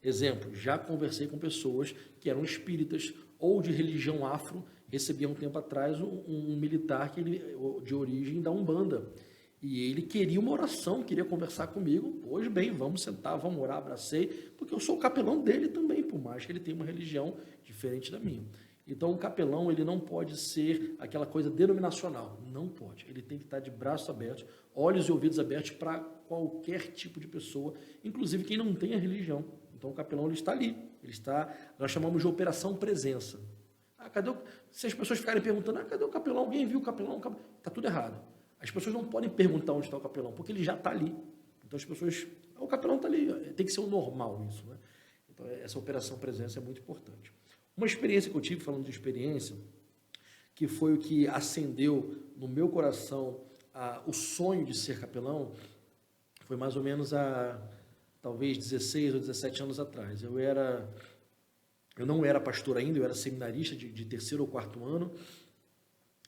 Speaker 2: Exemplo, já conversei com pessoas que eram espíritas ou de religião afro, recebi há um tempo atrás um militar de origem da Umbanda. E ele queria uma oração, queria conversar comigo. Pois bem, vamos sentar, vamos orar, abracei, porque eu sou o capelão dele também, por mais que ele tenha uma religião diferente da minha. Então, o capelão ele não pode ser aquela coisa denominacional, não pode. Ele tem que estar de braços abertos, olhos e ouvidos abertos para qualquer tipo de pessoa, inclusive quem não tem a religião. Então, o capelão ele está ali, nós chamamos de operação presença. Se as pessoas ficarem perguntando, cadê o capelão? Alguém viu o capelão? Está tudo errado. As pessoas não podem perguntar onde está o capelão, porque ele já está ali. Então, as pessoas, o capelão está ali, tem que ser o normal isso, né? Então, essa operação presença é muito importante. Uma experiência que eu tive, falando de experiência, que foi o que acendeu no meu coração o sonho de ser capelão, foi mais ou menos há talvez 16 ou 17 anos atrás. Eu não era pastor ainda, eu era seminarista de terceiro ou quarto ano,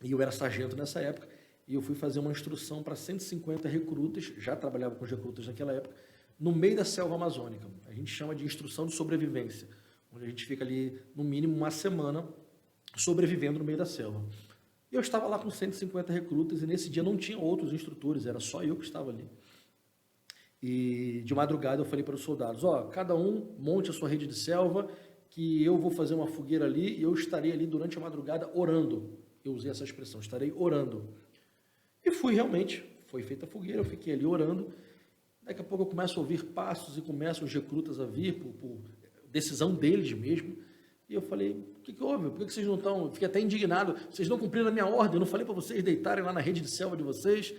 Speaker 2: e eu era sargento nessa época, e eu fui fazer uma instrução para 150 recrutas, já trabalhava com os recrutas naquela época, no meio da selva amazônica. A gente chama de instrução de sobrevivência, onde a gente fica ali, no mínimo, uma semana sobrevivendo no meio da selva. E eu estava lá com 150 recrutas, e nesse dia não tinha outros instrutores, era só eu que estava ali. E de madrugada eu falei para os soldados, cada um monte a sua rede de selva, que eu vou fazer uma fogueira ali, e eu estarei ali durante a madrugada orando. Eu usei essa expressão, estarei orando. E fui realmente, foi feita a fogueira, eu fiquei ali orando. Daqui a pouco eu começo a ouvir passos e começam os recrutas a vir, por decisão deles mesmo. E eu falei, o que houve? Por que vocês não estão... Fiquei até indignado, vocês não cumpriram a minha ordem, eu não falei para vocês deitarem lá na rede de selva de vocês.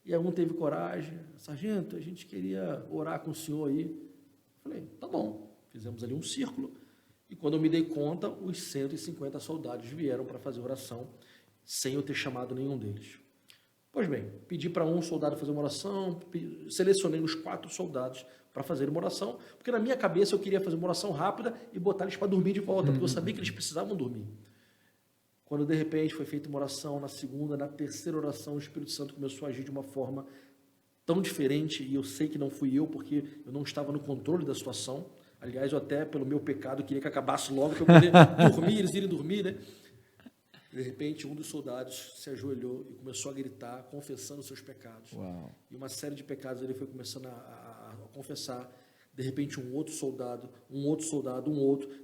Speaker 2: E algum teve coragem, sargento, a gente queria orar com o senhor aí. Eu falei, tá bom. Fizemos ali um círculo. E quando eu me dei conta, os 150 soldados vieram para fazer oração, sem eu ter chamado nenhum deles. Pois bem, pedi para um soldado fazer uma oração, selecionei os 4 soldados para fazer uma oração, porque na minha cabeça eu queria fazer uma oração rápida e botar eles para dormir de volta, porque eu sabia que eles precisavam dormir. Quando de repente foi feita uma oração, na segunda, na terceira oração, o Espírito Santo começou a agir de uma forma tão diferente, e eu sei que não fui eu, porque eu não estava no controle da situação. Aliás, eu até, pelo meu pecado, queria que acabasse logo para eu poder dormir, eles irem dormir, né? De repente, um dos soldados se ajoelhou e começou a gritar, confessando seus pecados.
Speaker 1: Uau.
Speaker 2: E uma série de pecados ele foi começando a confessar. De repente, um outro soldado.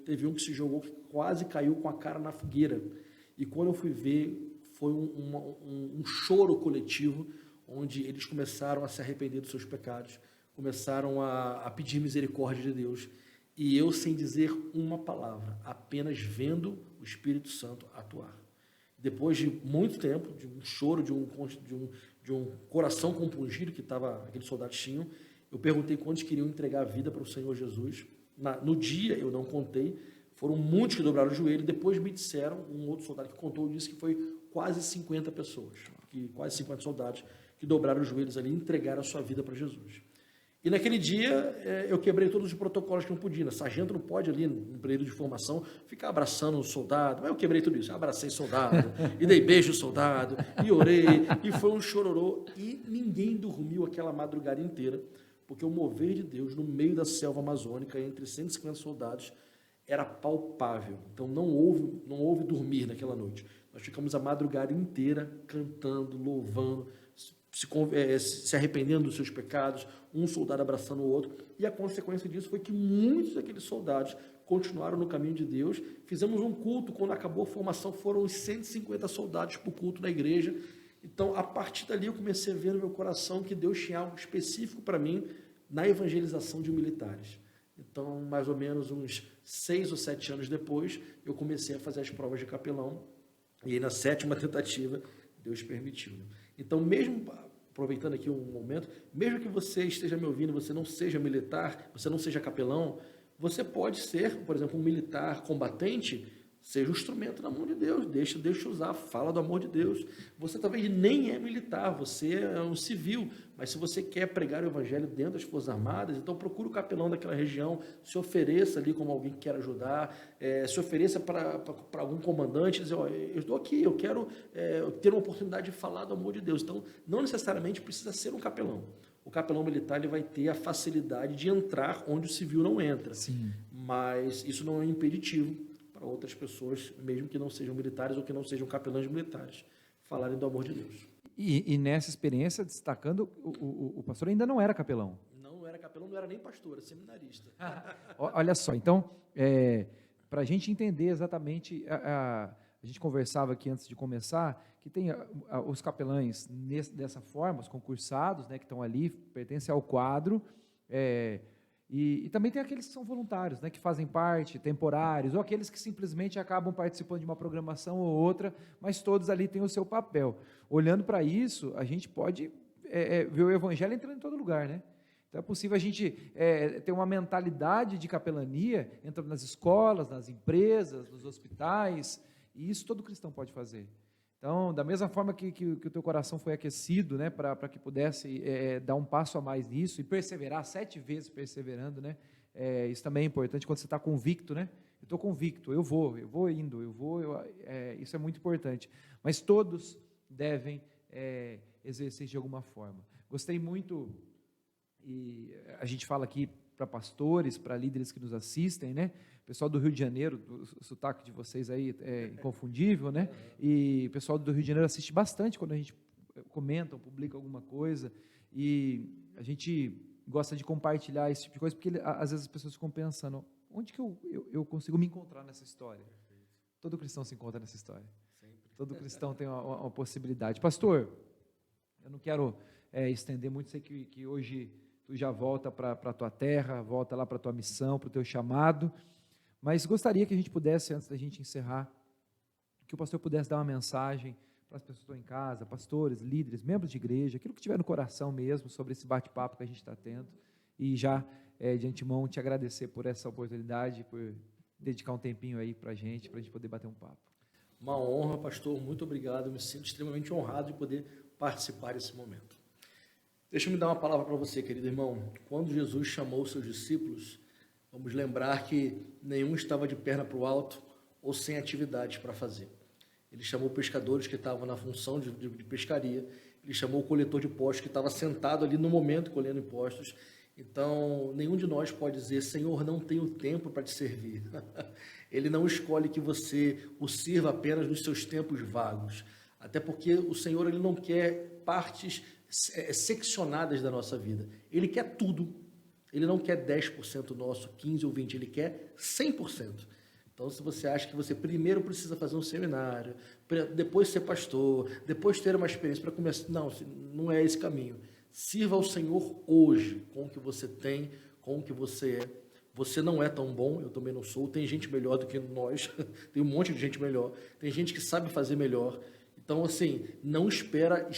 Speaker 2: Teve um que se jogou, que quase caiu com a cara na fogueira. E quando eu fui ver, foi um choro coletivo, onde eles começaram a se arrepender dos seus pecados, começaram a pedir misericórdia de Deus. E eu, sem dizer uma palavra, apenas vendo o Espírito Santo atuar. Depois de muito tempo, de um choro, de um coração compungido que aqueles soldados tinham, eu perguntei quantos queriam entregar a vida para o Senhor Jesus. No dia, eu não contei, foram muitos que dobraram o joelho. Depois me disseram, um outro soldado que contou, disse que foi quase 50 pessoas, quase 50 soldados que dobraram os joelhos ali e entregaram a sua vida para Jesus. E naquele dia, eu quebrei todos os protocolos que não podia. Sargento não pode ali, no período de formação, ficar abraçando o soldado. Mas eu quebrei tudo isso. Eu abracei soldado, e dei beijo ao soldado, e orei, e foi um chororô. E ninguém dormiu aquela madrugada inteira, porque o mover de Deus no meio da selva amazônica, entre 150 soldados, era palpável. Então não houve dormir naquela noite. Nós ficamos a madrugada inteira cantando, louvando, se arrependendo dos seus pecados, um soldado abraçando o outro, e a consequência disso foi que muitos daqueles soldados continuaram no caminho de Deus. Fizemos um culto, quando acabou a formação, foram os 150 soldados para o culto da igreja. Então, a partir dali, eu comecei a ver no meu coração que Deus tinha algo específico para mim na evangelização de militares. Então, mais ou menos uns 6 ou 7 anos depois, eu comecei a fazer as provas de capelão, e aí, na 7ª tentativa, Deus permitiu. Então, mesmo, aproveitando aqui um momento, mesmo que você esteja me ouvindo, você não seja militar, você não seja capelão, você pode ser, por exemplo, um militar combatente, seja um instrumento na mão de Deus, deixa Deus te usar, fala do amor de Deus. Você talvez nem é militar, você é um civil, mas se você quer pregar o evangelho dentro das Forças Armadas, então procure o capelão daquela região, se ofereça ali como alguém que quer ajudar, se ofereça para algum comandante, dizer, eu estou aqui, eu quero ter uma oportunidade de falar do amor de Deus. Então, não necessariamente precisa ser um capelão. O capelão militar ele vai ter a facilidade de entrar onde o civil não entra.
Speaker 1: Sim.
Speaker 2: Mas isso não é impeditivo para outras pessoas, mesmo que não sejam militares ou que não sejam capelães militares, falarem do amor de Deus.
Speaker 1: E nessa experiência, destacando, o pastor ainda não era capelão.
Speaker 2: Não era capelão, não era nem pastor, era seminarista.
Speaker 1: Olha só, então, para a gente entender exatamente, a gente conversava aqui antes de começar, que tem os capelães dessa forma, os concursados, né, que estão ali, pertencem ao quadro, e também tem aqueles que são voluntários, né, que fazem parte, temporários, ou aqueles que simplesmente acabam participando de uma programação ou outra, mas todos ali têm o seu papel. Olhando para isso, a gente pode ver o evangelho entrando em todo lugar, né? Então é possível a gente ter uma mentalidade de capelania entrando nas escolas, nas empresas, nos hospitais, e isso todo cristão pode fazer. Então, da mesma forma que o teu coração foi aquecido, né, para que pudesse dar um passo a mais nisso e perseverar, 7 vezes perseverando, né, isso também é importante quando você está convicto, né? Eu estou convicto, eu vou indo, isso é muito importante. Mas todos devem exercer de alguma forma. Gostei muito, e a gente fala aqui para pastores, para líderes que nos assistem, né? O pessoal do Rio de Janeiro, o sotaque de vocês aí é inconfundível, né? E o pessoal do Rio de Janeiro assiste bastante quando a gente comenta, publica alguma coisa, e a gente gosta de compartilhar esse tipo de coisa, porque às vezes as pessoas ficam pensando, onde que eu consigo me encontrar nessa história? Todo cristão se encontra nessa história. Todo cristão tem uma possibilidade. Pastor, eu não quero estender muito, sei que hoje tu já volta para a tua terra, volta lá para a tua missão, para o teu chamado, mas gostaria que a gente pudesse, antes da gente encerrar, que o pastor pudesse dar uma mensagem para as pessoas que estão em casa, pastores, líderes, membros de igreja, aquilo que tiver no coração mesmo, sobre esse bate-papo que a gente está tendo, e já, de antemão, te agradecer por essa oportunidade, por dedicar um tempinho aí para a gente poder bater um papo.
Speaker 2: Uma honra, pastor, muito obrigado, eu me sinto extremamente honrado de poder participar desse momento. Deixa eu me dar uma palavra para você, querido irmão. Quando Jesus chamou os seus discípulos, vamos lembrar que nenhum estava de perna para o alto ou sem atividades para fazer. Ele chamou pescadores que estavam na função de pescaria, ele chamou o coletor de impostos que estava sentado ali no momento colhendo impostos. Então, nenhum de nós pode dizer, Senhor, não tenho tempo para te servir. Ele não escolhe que você o sirva apenas nos seus tempos vagos, até porque o Senhor ele não quer partes seccionadas da nossa vida. Ele quer tudo. Ele não quer 10% nosso, 15% ou 20%, ele quer 100%. Então, se você acha que você primeiro precisa fazer um seminário, depois ser pastor, depois ter uma experiência para começar... Não é esse caminho. Sirva ao Senhor hoje, com o que você tem, com o que você é. Você não é tão bom, eu também não sou, tem gente melhor do que nós, tem um monte de gente melhor, tem gente que sabe fazer melhor. Então, assim, não espera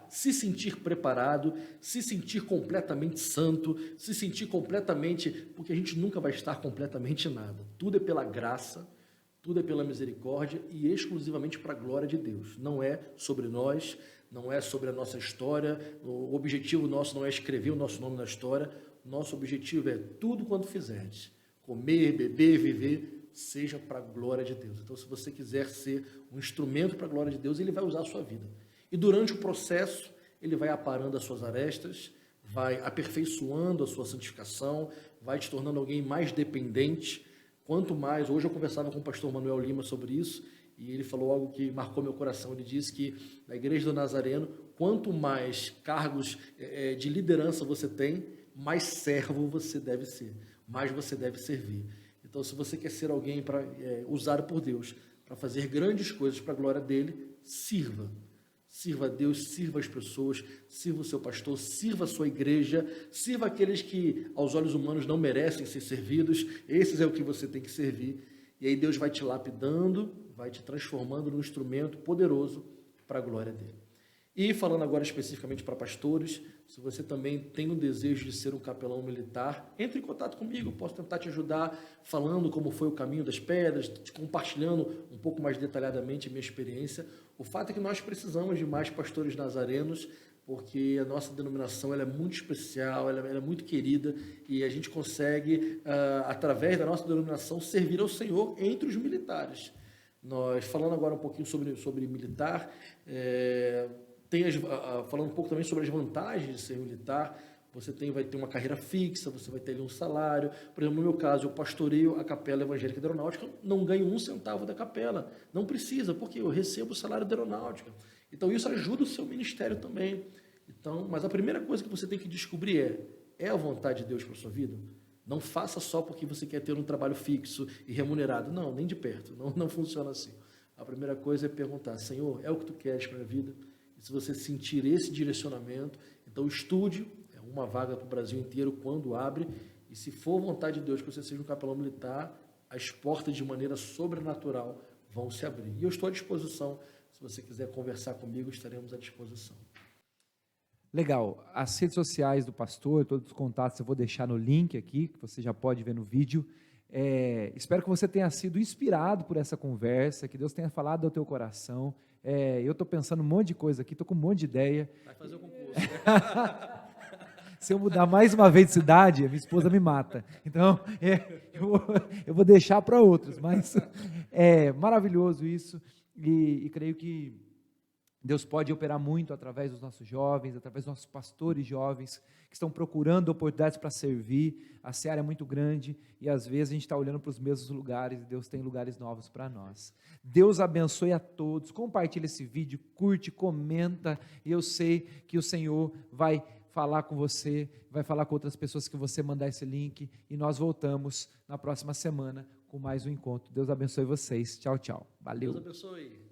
Speaker 2: se sentir preparado, se sentir completamente santo, se sentir completamente... Porque a gente nunca vai estar completamente nada. Tudo é pela graça, tudo é pela misericórdia e exclusivamente para a glória de Deus. Não é sobre nós, não é sobre a nossa história, o objetivo nosso não é escrever o nosso nome na história, nosso objetivo é tudo quanto fizerdes, comer, beber, viver, seja para a glória de Deus. Então, se você quiser ser um instrumento para a glória de Deus, ele vai usar a sua vida. E durante o processo, ele vai aparando as suas arestas, vai aperfeiçoando a sua santificação, vai te tornando alguém mais dependente. Quanto mais, hoje eu conversava com o pastor Manuel Lima sobre isso, e ele falou algo que marcou meu coração. Ele disse que na igreja do Nazareno, quanto mais cargos de liderança você tem, mais servo você deve ser, mais você deve servir. Então, se você quer ser alguém usado por Deus para fazer grandes coisas para a glória dele, sirva. Sirva a Deus, sirva as pessoas, sirva o seu pastor, sirva a sua igreja, sirva aqueles que aos olhos humanos não merecem ser servidos, esses é o que você tem que servir. E aí Deus vai te lapidando, vai te transformando num instrumento poderoso para a glória dele. E falando agora especificamente para pastores, se você também tem o desejo de ser um capelão militar, entre em contato comigo, eu posso tentar te ajudar falando como foi o caminho das pedras, compartilhando um pouco mais detalhadamente a minha experiência. O fato é que nós precisamos de mais pastores nazarenos, porque a nossa denominação ela é muito especial, ela é muito querida, e a gente consegue, através da nossa denominação, servir ao Senhor entre os militares. Nós, falando agora um pouquinho sobre militar, falando um pouco também sobre as vantagens de ser militar, você vai ter uma carreira fixa, você vai ter ali um salário. Por exemplo, no meu caso, eu pastoreio a Capela Evangélica da Aeronáutica, não ganho 1 centavo da capela. Não precisa, porque eu recebo o salário da aeronáutica. Então, isso ajuda o seu ministério também. Então, mas a primeira coisa que você tem que descobrir é a vontade de Deus para a sua vida? Não faça só porque você quer ter um trabalho fixo e remunerado. Não, nem de perto. Não funciona assim. A primeira coisa é perguntar, Senhor, é o que tu queres para a minha vida? E se você sentir esse direcionamento, então estude, uma vaga para o Brasil inteiro quando abre, e se for vontade de Deus que você seja um capelão militar, as portas de maneira sobrenatural vão se abrir. E eu estou à disposição, se você quiser conversar comigo, estaremos à disposição.
Speaker 1: Legal, as redes sociais do pastor, todos os contatos eu vou deixar no link aqui, que você já pode ver no vídeo. Espero que você tenha sido inspirado por essa conversa, que Deus tenha falado ao teu coração. Eu estou pensando um monte de coisa aqui, estou com um monte de ideia.
Speaker 2: Vai fazer o concurso.
Speaker 1: Se eu mudar mais uma vez de cidade, minha esposa me mata. Então, eu vou deixar para outros, mas é maravilhoso isso, e creio que Deus pode operar muito através dos nossos jovens, através dos nossos pastores jovens, que estão procurando oportunidades para servir. A seara é muito grande e às vezes a gente está olhando para os mesmos lugares e Deus tem lugares novos para nós. Deus abençoe a todos, compartilha esse vídeo, curte, comenta, e eu sei que o Senhor vai falar com você, vai falar com outras pessoas que você mandar esse link, e nós voltamos na próxima semana com mais um encontro. Deus abençoe vocês. Tchau, tchau. Valeu.
Speaker 2: Deus abençoe.